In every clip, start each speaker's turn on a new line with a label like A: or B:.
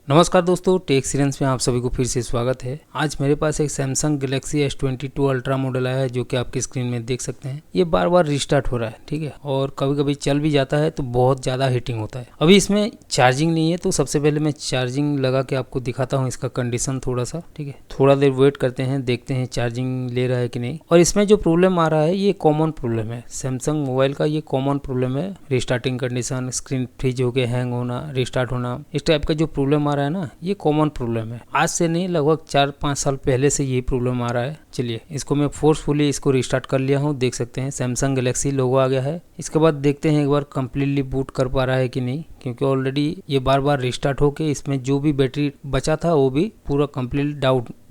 A: नमस्कार दोस्तों, take experience में आप सभी को फिर से स्वागत है। आज मेरे पास एक Samsung Galaxy S22 ultra model आया है जो कि आपकी स्क्रीन में देख सकते हैं। ये बार बार रिस्टार्ट हो रहा है, ठीक है, और कभी कभी चल भी जाता है तो बहुत ज़्यादा हीटिंग होता है। अभी इसमें चार्जिंग नहीं है तो सबसे पहले मैं चार्जिंग लगा के आपको दिखाता हूँ इसका कंडीशन थोड़ा सा, ठीक है। थोड़ा देर वेट करते हैं, देखते हैं चार्जिंग ले रहा है कि नहीं। और इसमें जो प्रॉब्लम आ रहा है ये कॉमन प्रॉब्लम है, सैमसंग मोबाइल का ये कॉमन प्रॉब्लम है। रिस्टार्टिंग कंडीशन, स्क्रीन फ्रीज होके हैंग होना, रिस्टार्ट होना, इस टाइप का जो प्रॉब्लम आ रहा है ना, ये कॉमन प्रॉब्लम है। आज से नहीं, लगभग 4-5 साल पहले से ये प्रॉब्लम आ रहा है। चलिए इसको मैं फोर्सफुली इसको रिस्टार्ट कर लिया हूँ, देख सकते हैं सैमसंग गैलेक्सी लोगो आ गया है। इसके बाद देखते हैं एक बार कंप्लीटली बूट कर पा रहा है कि नहीं, क्योंकि ऑलरेडी ये बार बार रिस्टार्ट होके इसमें जो भी बैटरी बचा था वो भी पूरा कंप्लीट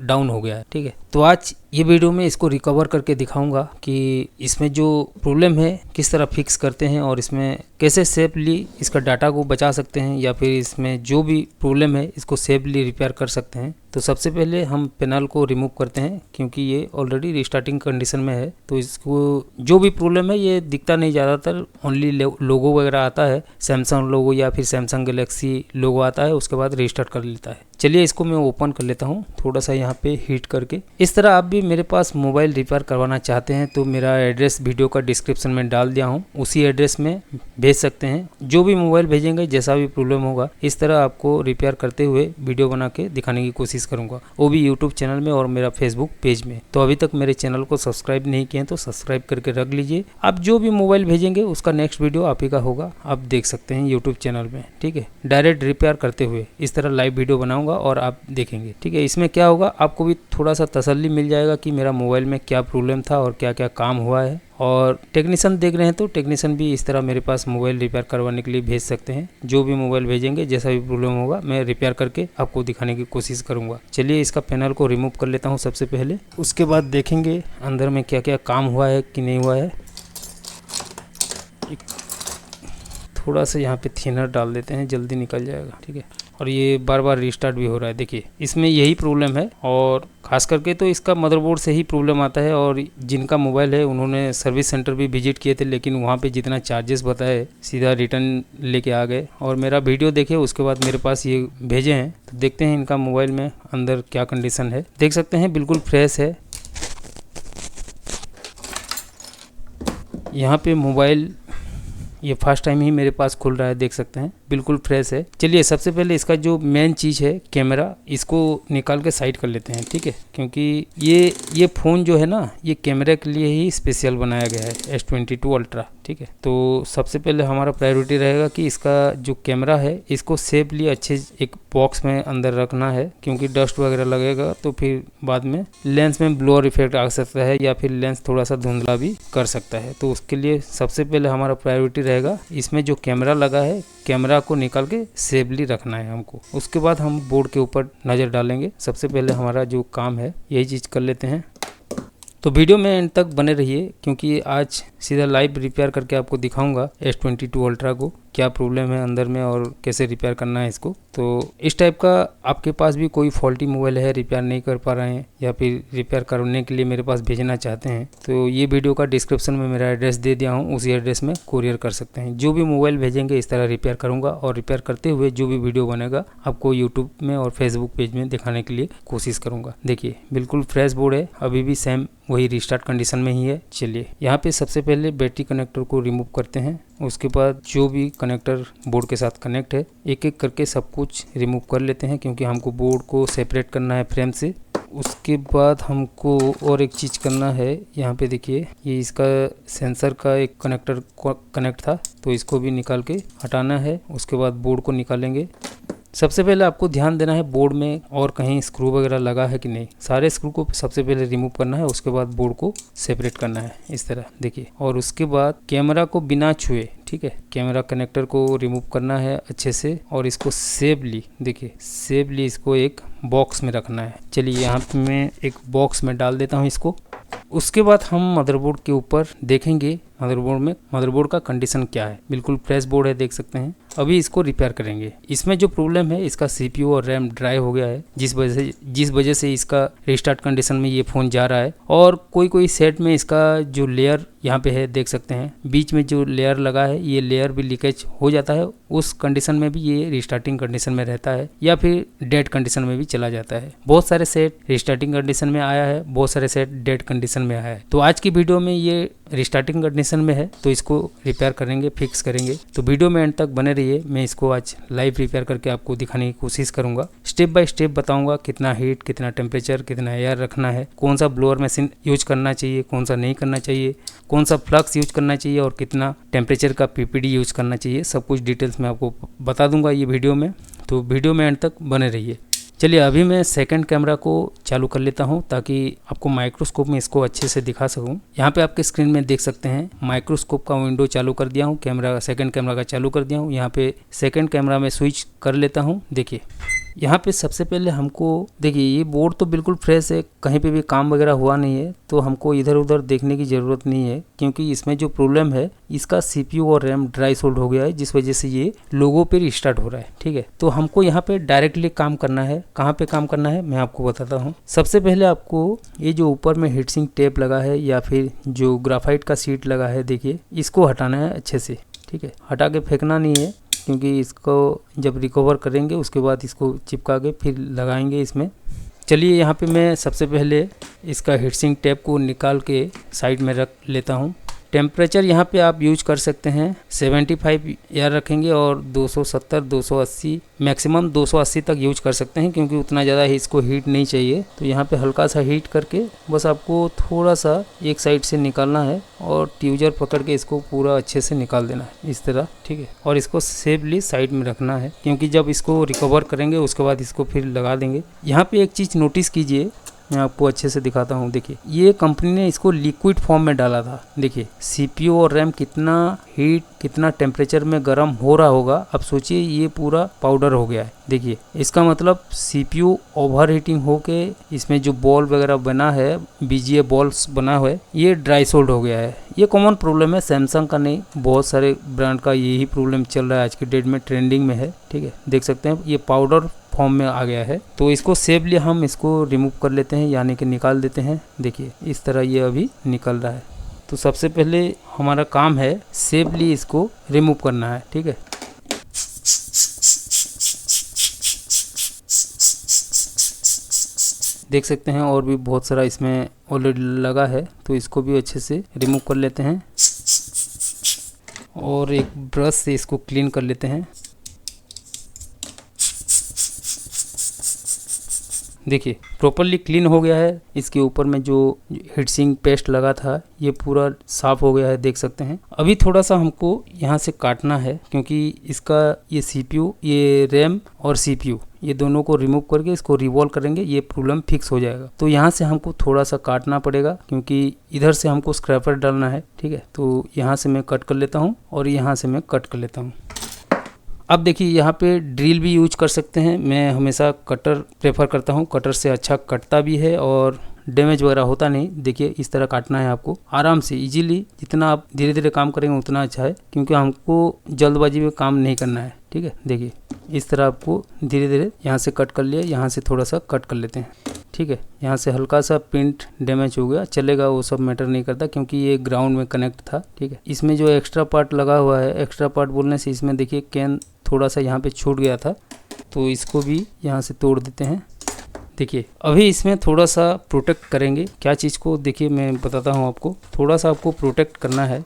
A: डाउन हो गया है, ठीक है। तो आज ये वीडियो में इसको रिकवर करके दिखाऊंगा कि इसमें जो प्रॉब्लम है किस तरह फिक्स करते हैं और इसमें कैसे सेफली इसका डाटा को बचा सकते हैं, या फिर इसमें जो भी प्रॉब्लम है इसको सेफली रिपेयर कर सकते हैं। तो सबसे पहले हम पैनल को रिमूव करते हैं, क्योंकि ये ऑलरेडी रिस्टार्टिंग कंडीशन में है। तो इसको जो भी प्रॉब्लम है ये दिखता नहीं, ज़्यादातर ओनली लोगो वगैरह आता है, सैमसंग लोगो या फिर सैमसंग गैलेक्सी लोगो आता है, उसके बाद रिस्टार्ट कर लेता है। चलिए इसको मैं ओपन कर लेता हूँ थोड़ा सा यहाँ पे हीट करके। इस तरह आप भी मेरे पास मोबाइल रिपेयर करवाना चाहते हैं तो मेरा एड्रेस वीडियो का डिस्क्रिप्शन में डाल दिया हूँ, उसी एड्रेस में भेज सकते हैं। जो भी मोबाइल भेजेंगे, जैसा भी प्रॉब्लम होगा, इस तरह आपको रिपेयर करते हुए वीडियो बना के दिखाने की कोशिश करूँगा, वो भी यूट्यूब चैनल में और मेरा फेसबुक पेज में। तो अभी तक मेरे चैनल को सब्सक्राइब नहीं किए तो सब्सक्राइब करके रख लीजिए। आप जो भी मोबाइल भेजेंगे उसका नेक्स्ट वीडियो आप ही का होगा, आप देख सकते हैं यूट्यूब चैनल में, ठीक है। डायरेक्ट रिपेयर करते हुए इस तरह लाइव वीडियो बनाऊंगा और आप देखेंगे, ठीक है। इसमें क्या होगा, आपको भी थोड़ा सा तसल्ली मिल जाएगा कि मेरा मोबाइल में क्या प्रॉब्लम था और क्या क्या काम हुआ है। और टेक्नीशियन देख रहे हैं तो टेक्नीशियन भी इस तरह मेरे पास मोबाइल रिपेयर करवाने के लिए भेज सकते हैं। जो भी मोबाइल भेजेंगे, जैसा भी प्रॉब्लम होगा, मैं रिपेयर करके आपको दिखाने की कोशिश करूंगा। चलिए इसका पैनल को रिमूव कर लेता हूं सबसे पहले, उसके बाद देखेंगे अंदर में क्या क्या काम हुआ है कि नहीं हुआ है। थोड़ा सा यहाँ पे थिनर डाल देते हैं, जल्दी निकल जाएगा, ठीक है। और ये बार बार रिस्टार्ट भी हो रहा है, देखिए इसमें यही प्रॉब्लम है। और खास करके तो इसका मदरबोर्ड से ही प्रॉब्लम आता है। और जिनका मोबाइल है उन्होंने सर्विस सेंटर भी विजिट किए थे, लेकिन वहाँ पे जितना चार्जेस बताए सीधा रिटर्न लेके आ गए। और मेरा वीडियो देखे उसके बाद मेरे पास ये भेजे हैं, तो देखते हैं इनका मोबाइल में अंदर क्या कंडीशन है। देख सकते हैं बिल्कुल फ्रेश है। यहाँ पे मोबाइल ये फर्स्ट टाइम ही मेरे पास खुल रहा है, देख सकते हैं बिल्कुल फ्रेश है। चलिए सबसे पहले इसका जो मेन चीज़ है कैमरा, इसको निकाल के साइड कर लेते हैं, ठीक है। क्योंकि ये फ़ोन जो है ना, ये कैमरे के लिए ही स्पेशल बनाया गया है, S22 अल्ट्रा, ठीक है। तो सबसे पहले हमारा प्रायोरिटी रहेगा कि इसका जो कैमरा है इसको सेफली अच्छे एक बॉक्स में अंदर रखना है, क्योंकि डस्ट वगैरह लगेगा तो फिर बाद में लेंस में ब्लोअर इफेक्ट आ सकता है, या फिर लेंस थोड़ा सा धुंधला भी कर सकता है। तो उसके लिए सबसे पहले हमारा प्रायोरिटी रहेगा इसमें जो कैमरा लगा है, कैमरा को निकाल के सेफली रखना है हमको। उसके बाद हम बोर्ड के ऊपर नज़र डालेंगे। सबसे पहले हमारा जो काम है यही चीज़ कर लेते हैं। तो वीडियो में एंड तक बने रहिए, क्योंकि आज सीधा लाइव रिपेयर करके आपको दिखाऊंगा S22 अल्ट्रा को क्या प्रॉब्लम है अंदर में और कैसे रिपेयर करना है इसको। तो इस टाइप का आपके पास भी कोई फॉल्टी मोबाइल है, रिपेयर नहीं कर पा रहे हैं या फिर रिपेयर करने के लिए मेरे पास भेजना चाहते हैं, तो ये वीडियो का डिस्क्रिप्शन में मेरा एड्रेस दे दिया हूँ, उसी एड्रेस में कुरियर कर सकते हैं। जो भी मोबाइल भेजेंगे इस तरह रिपेयर करूँगा, और रिपेयर करते हुए जो भी वीडियो बनेगा आपको यूट्यूब में और फेसबुक पेज में दिखाने के लिए कोशिश करूँगा। देखिए बिल्कुल फ्रेश बोर्ड है, अभी भी सेम वही रिस्टार्ट कंडीशन में ही है। चलिए यहाँ पे सबसे पहले बैटरी कनेक्टर को रिमूव करते हैं। उसके बाद जो भी कनेक्टर बोर्ड के साथ कनेक्ट है, एक एक करके सब कुछ रिमूव कर लेते हैं, क्योंकि हमको बोर्ड को सेपरेट करना है फ्रेम से। उसके बाद हमको और एक चीज़ करना है, यहाँ पे देखिए ये इसका सेंसर का एक कनेक्टर कनेक्ट था, तो इसको भी निकाल के हटाना है। उसके बाद बोर्ड को निकालेंगे। सबसे पहले आपको ध्यान देना है बोर्ड में और कहीं स्क्रू वगैरह लगा है कि नहीं, सारे स्क्रू को सबसे पहले रिमूव करना है। उसके बाद बोर्ड को सेपरेट करना है इस तरह, देखिए। और उसके बाद कैमरा को बिना छुए, ठीक है, कैमरा कनेक्टर को रिमूव करना है अच्छे से, और इसको सेफली, देखिए सेफली इसको एक बॉक्स में रखना है। चलिए यहाँ पे मैं एक बॉक्स में डाल देता हूँ इसको। उसके बाद हम मदरबोर्ड के ऊपर देखेंगे मदरबोर्ड का कंडीशन क्या है। बिल्कुल फ्रेश बोर्ड है, देख सकते हैं। अभी इसको रिपेयर करेंगे। इसमें जो प्रॉब्लम है, इसका CPU और रैम ड्राई हो गया है, जिस वजह से इसका रिस्टार्ट कंडीशन में ये फ़ोन जा रहा है। और कोई सेट में इसका जो लेयर यहाँ पे है, देख सकते हैं, बीच में जो लेयर लगा है, ये लेयर भी लीकेज हो जाता है। उस कंडीशन में भी ये रिस्टार्टिंग कंडीशन में रहता है या फिर डेड कंडीशन में भी चला जाता है। बहुत सारे सेट रिस्टार्टिंग कंडीशन में आया है, बहुत सारे सेट डेड कंडीशन में आया है। तो आज की वीडियो में ये रिस्टार्टिंग कंडीशन में है, तो इसको रिपेयर करेंगे, फिक्स करेंगे। तो वीडियो में एंड तक बने रहिए। मैं इसको आज लाइव रिपेयर करके आपको दिखाने की कोशिश करूंगा। स्टेप बाय स्टेप बताऊंगा कितना हीट, कितना टेम्परेचर, कितना एयर रखना है, कौन सा ब्लोअर मशीन यूज करना चाहिए, कौन सा नहीं करना चाहिए, कौन सा फ्लक्स यूज करना चाहिए और कितना टेम्परेचर का PPD यूज करना चाहिए। सब कुछ डिटेल्स में आपको बता दूंगा ये वीडियो में। तो वीडियो में एंड तक बने रहिए। चलिए अभी मैं सेकंड कैमरा को चालू कर लेता हूं ताकि आपको माइक्रोस्कोप में इसको अच्छे से दिखा सकूं। यहाँ पे आपके स्क्रीन में देख सकते हैं माइक्रोस्कोप का विंडो चालू कर दिया हूं, सेकंड कैमरा का चालू कर दिया हूं। यहाँ पे सेकंड कैमरा में स्विच कर लेता हूं। देखिए यहाँ पे सबसे पहले हमको, देखिए ये बोर्ड तो बिल्कुल फ्रेश है, कहीं पे भी काम वगैरह हुआ नहीं है, तो हमको इधर उधर देखने की ज़रूरत नहीं है, क्योंकि इसमें जो प्रॉब्लम है, इसका CPU और रैम ड्राई सोल्ड हो गया है, जिस वजह से ये लोगो पे रिस्टार्ट हो रहा है। ठीक है, तो हमको यहाँ पे डायरेक्टली काम करना है। कहाँ पे काम करना है मैं आपको बताता हूँ। सबसे पहले आपको ये जो ऊपर में हीटसिंक टेप लगा है या फिर जो ग्राफाइट का शीट लगा है, देखिए इसको हटाना है अच्छे से। ठीक है, हटा के फेंकना नहीं है, क्योंकि इसको जब रिकवर करेंगे उसके बाद इसको चिपका के फिर लगाएंगे इसमें। चलिए यहाँ पे मैं सबसे पहले इसका हीटसिंक टेप को निकाल के साइड में रख लेता हूँ। टेम्परेचर यहाँ पे आप यूज कर सकते हैं 75 एयर रखेंगे और 270, 280, मैक्सिमम 280 तक यूज कर सकते हैं, क्योंकि उतना ज़्यादा ही इसको हीट नहीं चाहिए। तो यहाँ पे हल्का सा हीट करके बस आपको थोड़ा सा एक साइड से निकालना है और ट्यूजर पकड़ के इसको पूरा अच्छे से निकाल देना है इस तरह। ठीक है, और इसको सेफली साइड में रखना है, क्योंकि जब इसको रिकवर करेंगे उसके बाद इसको फिर लगा देंगे। यहाँ पे एक चीज़ नोटिस कीजिए, मैं आपको अच्छे से दिखाता हूँ। देखिए ये कंपनी ने इसको लिक्विड फॉर्म में डाला था। देखिए CPU और रैम कितना हीट, कितना टेम्परेचर में गर्म हो रहा होगा। अब सोचिए ये पूरा पाउडर हो गया है। देखिए इसका मतलब CPU ओवर हीटिंग होके इसमें जो बॉल वगैरह बना है, BGA बॉल्स बना हुआ है, ये ड्राई सोल्ड हो गया है। ये कॉमन प्रॉब्लम है, सैमसंग का नहीं, बहुत सारे ब्रांड का यही प्रॉब्लम चल रहा है, आज की डेट में ट्रेंडिंग में है। ठीक है, देख सकते हैं ये पाउडर फॉर्म में आ गया है। तो इसको सेफली हम इसको रिमूव कर लेते हैं, यानी कि निकाल देते हैं। देखिए इस तरह ये अभी निकल रहा है। तो सबसे पहले हमारा काम है सेफली इसको रिमूव करना है। ठीक है, देख सकते हैं और भी बहुत सारा इसमें ऑलरेडी लगा है, तो इसको भी अच्छे से रिमूव कर लेते हैं और एक ब्रश से इसको क्लीन कर लेते हैं। देखिए प्रॉपर्ली क्लीन हो गया है। इसके ऊपर में जो हीटसिंक पेस्ट लगा था ये पूरा साफ हो गया है, देख सकते हैं। अभी थोड़ा सा हमको यहाँ से काटना है, क्योंकि इसका ये CPU, ये रैम और CPU ये दोनों को रिमूव करके इसको रिवॉल्व करेंगे, ये प्रॉब्लम फिक्स हो जाएगा। तो यहाँ से हमको थोड़ा सा काटना पड़ेगा, क्योंकि इधर से हमको स्क्रैपर डालना है। ठीक है, तो यहाँ से मैं कट कर लेता हूँ और यहाँ से मैं कट कर लेता हूँ। अब देखिए यहाँ पे ड्रिल भी यूज कर सकते हैं। मैं हमेशा कटर प्रेफर करता हूँ, कटर से अच्छा कटता भी है और डैमेज वगैरह होता नहीं। देखिए इस तरह काटना है आपको, आराम से इजीली। जितना आप धीरे धीरे काम करेंगे उतना अच्छा है, क्योंकि हमको जल्दबाजी में काम नहीं करना है। ठीक है, देखिए इस तरह आपको धीरे धीरे यहाँ से कट कर लिया, यहाँ से थोड़ा सा कट कर लेते हैं। ठीक है, यहाँ से हल्का सा प्रिंट डैमेज हो गया, चलेगा, वो सब मैटर नहीं करता, क्योंकि ये ग्राउंड में कनेक्ट था। ठीक है, इसमें जो एक्स्ट्रा पार्ट लगा हुआ है, एक्स्ट्रा पार्ट बोलने से इसमें देखिए कैन थोड़ा सा यहाँ पे छूट गया था, तो इसको भी यहाँ से तोड़ देते हैं। देखिए अभी इसमें थोड़ा सा प्रोटेक्ट करेंगे, क्या चीज़ को, देखिए मैं बताता हूँ आपको। थोड़ा सा आपको प्रोटेक्ट करना है।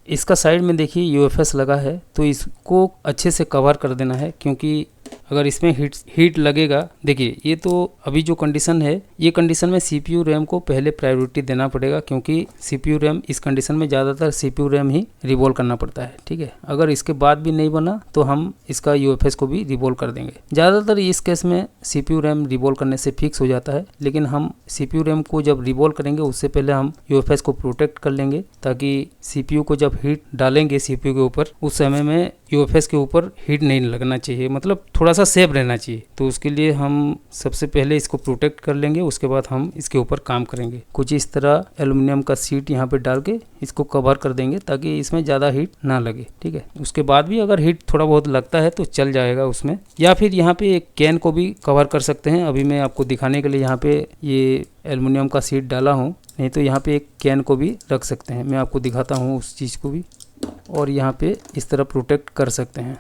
A: इसका साइड में देखिए UFS लगा है, तो इसको अच्छे से कवर कर देना है, क्योंकि अगर इसमें हीट लगेगा। देखिए ये तो अभी जो कंडीशन है, ये कंडीशन में CPU रैम को पहले प्रायोरिटी देना पड़ेगा, क्योंकि CPU रैम इस कंडीशन में ज़्यादातर CPU रैम ही रिवॉल्व करना पड़ता है। ठीक है, अगर इसके बाद भी नहीं बना तो हम इसका UFS को भी रिवॉल्व कर देंगे। ज़्यादातर इस केस में CPU रैम रिवॉल्व करने से फिक्स हो जाता है, लेकिन हम CPU रैम को जब रिवॉल्व करेंगे उससे पहले हम UFS को प्रोटेक्ट कर लेंगे, ताकि CPU को जब हीट डालेंगे CPU के ऊपर, उस समय में UFS के ऊपर हीट नहीं लगना चाहिए, मतलब थोड़ा सा सेफ रहना चाहिए। तो उसके लिए हम सबसे पहले इसको प्रोटेक्ट कर लेंगे, उसके बाद हम इसके ऊपर काम करेंगे। कुछ इस तरह एल्युमिनियम का शीट यहाँ पे डाल के इसको कवर कर देंगे ताकि इसमें ज़्यादा हीट ना लगे, ठीक है। उसके बाद भी अगर हीट थोड़ा बहुत लगता है तो चल जाएगा उसमें, या फिर यहाँ पे एक कैन को भी कवर कर सकते हैं। अभी मैं आपको दिखाने के लिए यहाँ पे ये एल्युमिनियम का शीट डाला हूँ, नहीं तो यहाँ पे एक कैन को भी रख सकते हैं। मैं आपको दिखाता हूँ उस चीज़ को भी, और यहाँ पे इस तरह प्रोटेक्ट कर सकते हैं।